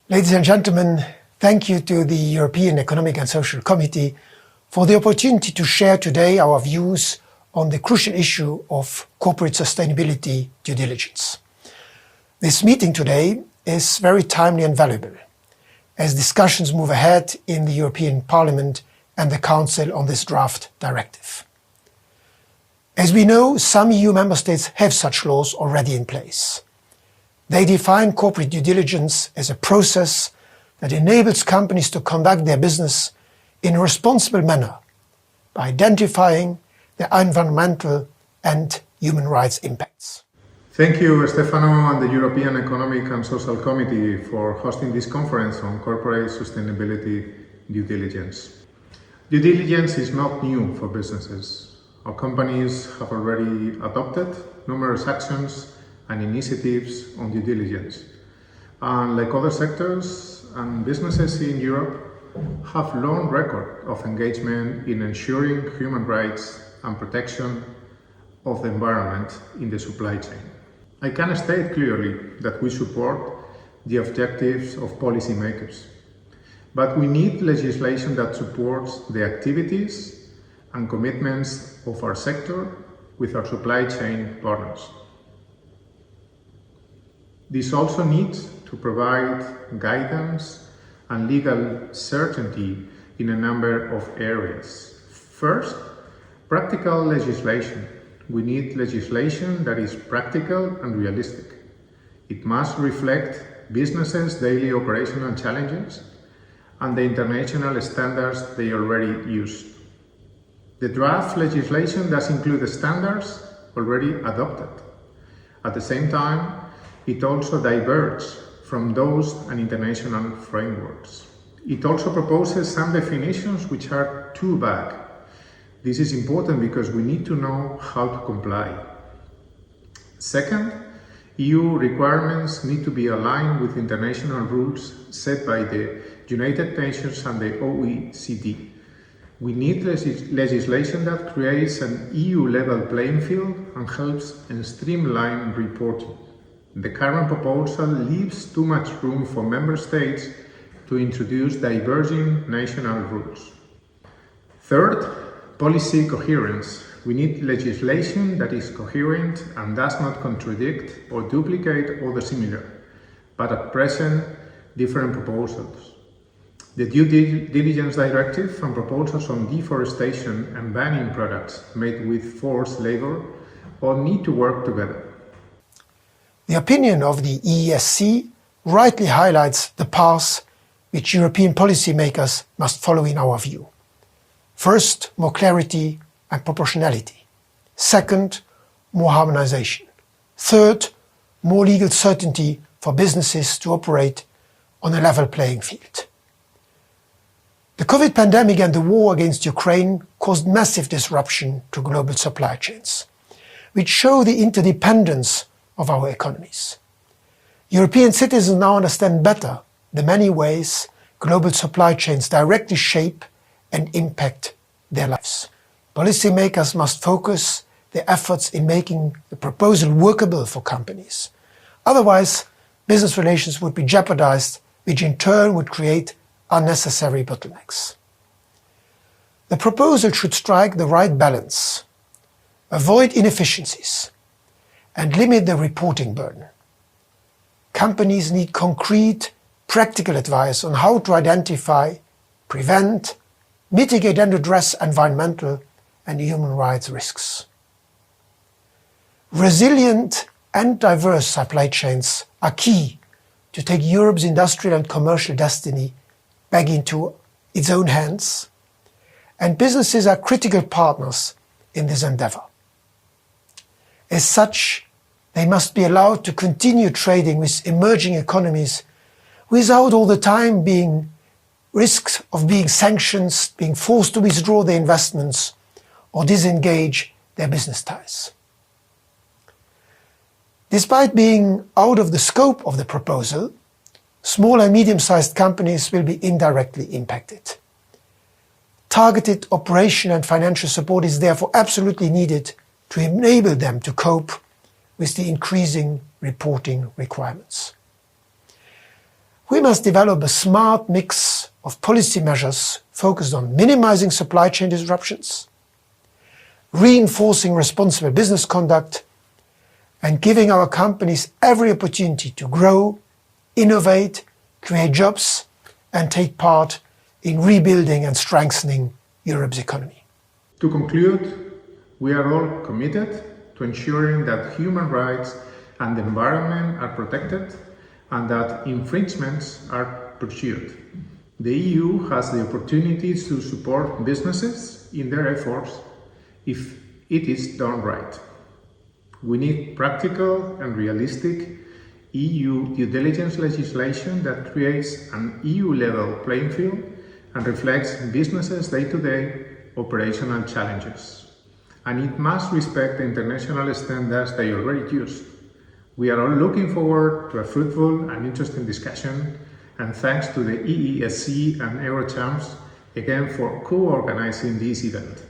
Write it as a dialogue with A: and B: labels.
A: Ladies and gentlemen, thank you to the European Economic and Social Committee for the opportunity to share today our views on the crucial issue of corporate sustainability due diligence. This meeting today is very timely and valuable, as discussions move ahead in the European Parliament and the Council on this draft directive. As we know, some EU member states have such laws already in place. They define corporate due diligence as a process that enables companies to conduct their business in a responsible manner by identifying their environmental and human rights impacts.
B: Thank you, Stefano, and the European Economic and Social Committee for hosting this conference on corporate sustainability due diligence. Due diligence is not new for businesses. Our companies have already adopted numerous actions and initiatives on due diligence. And like other sectors and businesses in Europe, have a long record of engagement in ensuring human rights and protection of the environment in the supply chain. I can state clearly that we support the objectives of policymakers, but we need legislation that supports the activities and commitments of our sector with our supply chain partners. This also needs to provide guidance and legal certainty in a number of areas. First, practical legislation. We need legislation that is practical and realistic. It must reflect businesses' daily operational challenges and the international standards they already use. The draft legislation does include the standards already adopted. At the same time, it also diverges from those and international frameworks. It also proposes some definitions which are too vague. This is important because we need to know how to comply. Second, EU requirements need to be aligned with international rules set by the United Nations and the OECD. We need legislation that creates an EU-level playing field and helps streamline reporting. The current proposal leaves too much room for member states to introduce diverging national rules. Third, policy coherence. We need legislation that is coherent and does not contradict or duplicate other similar, but at present, different proposals. The due diligence directive and proposals on deforestation and banning products made with forced labor all need to work together.
A: The opinion of the EESC rightly highlights the path which European policymakers must follow in our view. First, more clarity and proportionality. Second, more harmonization. Third, more legal certainty for businesses to operate on a level playing field. The COVID pandemic and the war against Ukraine caused massive disruption to global supply chains, which show the interdependence of our economies. European citizens now understand better the many ways global supply chains directly shape and impact their lives. Policymakers must focus their efforts in making the proposal workable for companies. Otherwise, business relations would be jeopardized, which in turn would create unnecessary bottlenecks. The proposal should strike the right balance, avoid inefficiencies, and limit the reporting burden. Companies need concrete, practical advice on how to identify, prevent, mitigate and address environmental and human rights risks. Resilient and diverse supply chains are key to take Europe's industrial and commercial destiny back into its own hands, and businesses are critical partners in this endeavor. As such, they must be allowed to continue trading with emerging economies without all the time being risks of being sanctioned, being forced to withdraw their investments or disengage their business ties. Despite being out of the scope of the proposal, small and medium-sized companies will be indirectly impacted. Targeted operational and financial support is therefore absolutely needed to enable them to cope with the increasing reporting requirements. We must develop a smart mix of policy measures focused on minimizing supply chain disruptions, reinforcing responsible business conduct, and giving our companies every opportunity to grow, innovate, create jobs, and take part in rebuilding and strengthening Europe's economy.
B: To conclude, we are all committed to ensuring that human rights and the environment are protected and that infringements are pursued. The EU has the opportunities to support businesses in their efforts if it is done right. We need practical and realistic EU due diligence legislation that creates an EU-level playing field and reflects businesses' day-to-day operational challenges. And it must respect the international standards they already use. We are all looking forward to a fruitful and interesting discussion, and thanks to the EESC and Eurochambres again for co-organizing this event.